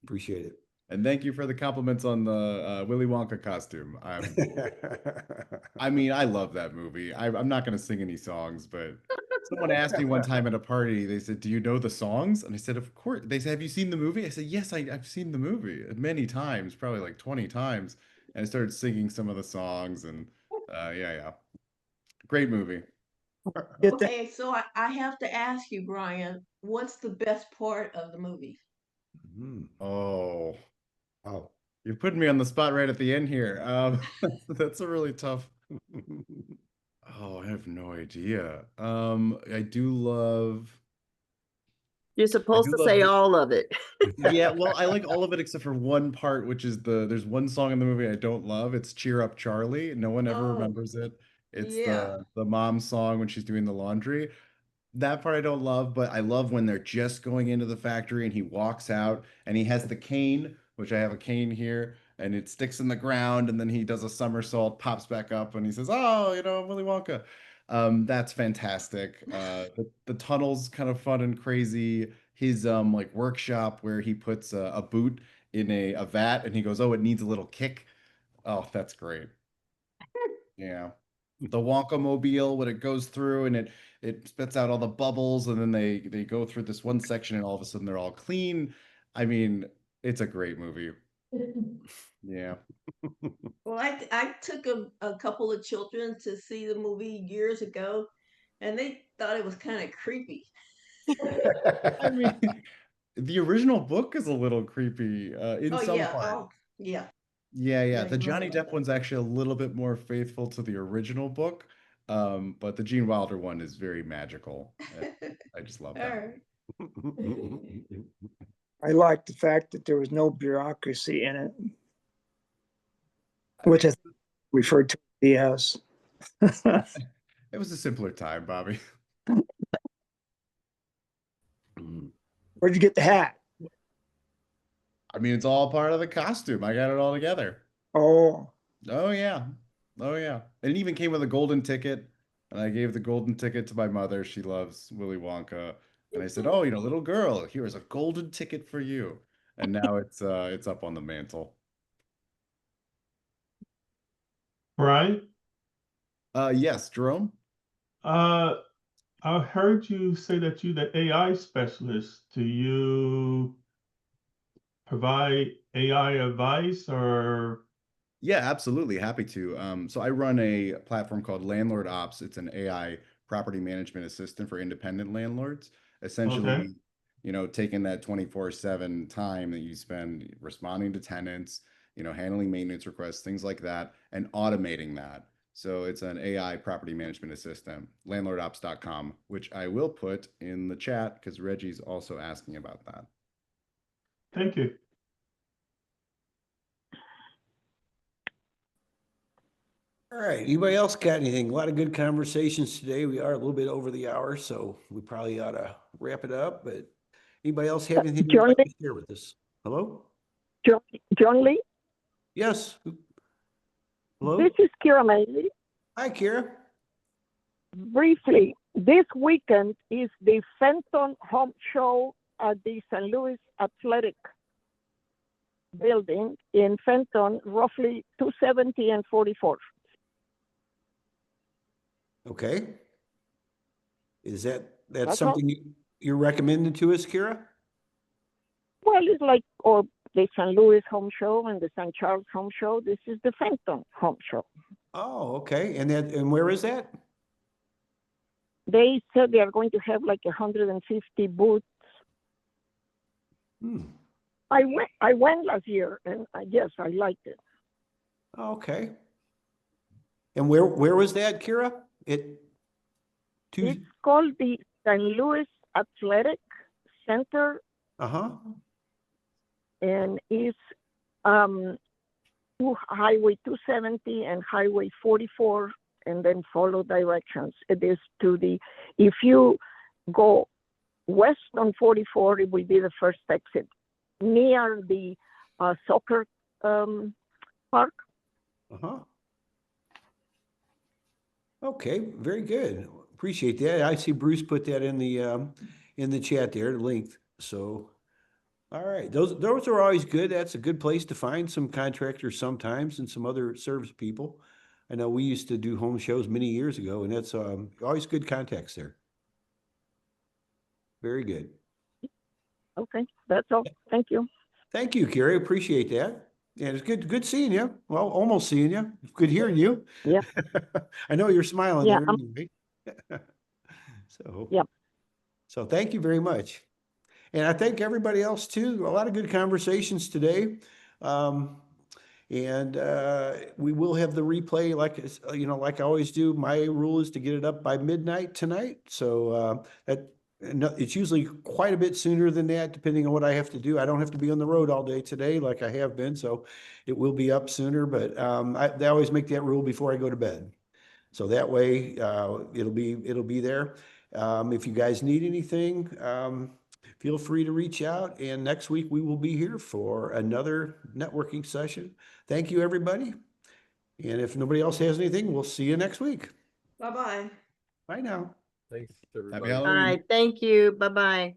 Appreciate it. And thank you for the compliments on the Willy Wonka costume. I mean, I love that movie. I'm not going to sing any songs, but someone asked me one time at a party, they said, "Do you know the songs?" And I said, "Of course." They said, "Have you seen the movie?" I said, "Yes, I've seen the movie many times, probably like 20 times." And I started singing some of the songs, and yeah. Great movie. Okay, so I have to ask you, Brian, what's the best part of the movie? Oh, you're putting me on the spot right at the end here. That's a really tough. Oh, I have no idea. I do love. You're supposed to say all of it. Yeah, well, I like all of it except for one part, which is there's one song in the movie I don't love. It's Cheer Up Charlie. No one ever remembers it. It's the mom song when she's doing the laundry. That part I don't love, but I love when they're just going into the factory and he walks out and he has the cane, which I have a cane here, and it sticks in the ground, and then he does a somersault, pops back up, and he says, "Oh, Willy Wonka." That's fantastic. The tunnel's kind of fun and crazy. His like workshop where he puts a boot in a vat and he goes, "Oh, it needs a little kick." Oh, that's great. Yeah. The Wonka mobile when it goes through and it spits out all the bubbles, and then they go through this one section and all of a sudden they're all clean. I mean, it's a great movie. Yeah. Well, I took a couple of children to see the movie years ago, and they thought it was kind of creepy. I mean, the original book is a little creepy in some parts. Yeah. Yeah. The Johnny Depp one's actually a little bit more faithful to the original book, but the Gene Wilder one is very magical. I just love that. I like the fact that there was no bureaucracy in it, which is referred to as BS. It was a simpler time, Bobby. Where'd you get the hat? I mean, it's all part of the costume. I got it all together. Oh yeah. And it even came with a golden ticket. And I gave the golden ticket to my mother. She loves Willy Wonka. And I said, "Oh, little girl, here is a golden ticket for you." And now it's up on the mantle. Brian? Yes, Jerome? I heard you say that you're the AI specialist. Do you provide AI advice or? Yeah, absolutely. Happy to. So I run a platform called Landlord Ops. It's an AI property management assistant for independent landlords. Essentially, taking that 24/7 time that you spend responding to tenants, handling maintenance requests, things like that, and automating that. So it's an AI property management assistant, landlordops.com, which I will put in the chat because Reggie's also asking about that. Thank you. All right. Anybody else got anything? A lot of good conversations today. We are a little bit over the hour, so we probably ought to wrap it up. But anybody else have anything they'd like to share with us? Hello? John Lee? Yes. Hello? This is Kira Mailey. Hi, Kira. Briefly, this weekend is the Fenton Home Show at the St. Louis Athletic Building in Fenton, roughly 270 and 44th. Okay. Is that's something you're recommending to us, Kira? Well, it's like the St. Louis Home Show and the St. Charles Home Show. This is the Fenton Home Show. Oh, okay. And where is that? They said they are going to have like 150 booths. I went last year, and yes, I liked it. Okay. And where was that, Kira? It's called the St. Louis Athletic Center. And it's Highway 270 and Highway 44 and then follow directions. It is to the, if you go west on 44, it will be the first exit near the soccer park. Uh-huh. Okay, very good. Appreciate that. I see Bruce put that in the chat there, the link. So, all right, those are always good. That's a good place to find some contractors sometimes and some other service people. I know we used to do home shows many years ago, and that's always good contacts there. Very good. Okay, that's all. Thank you. Thank you, Carrie. Appreciate that. And it's good seeing you. Well, almost seeing you. Good hearing you. Yeah. I know you're smiling Yeah, there. Anyway. So, yeah. So thank you very much. And I thank everybody else too. A lot of good conversations today. And we will have the replay, like like I always do. My rule is to get it up by midnight tonight. So it's usually quite a bit sooner than that, depending on what I have to do. I don't have to be on the road all day today, like I have been, so it will be up sooner. But they always make that rule before I go to bed, so that way it'll be there. If you guys need anything, feel free to reach out. And next week we will be here for another networking session. Thank you, everybody. And if nobody else has anything, we'll see you next week. Bye-bye. Bye now. Happy All Halloween. right, thank you. Bye-bye.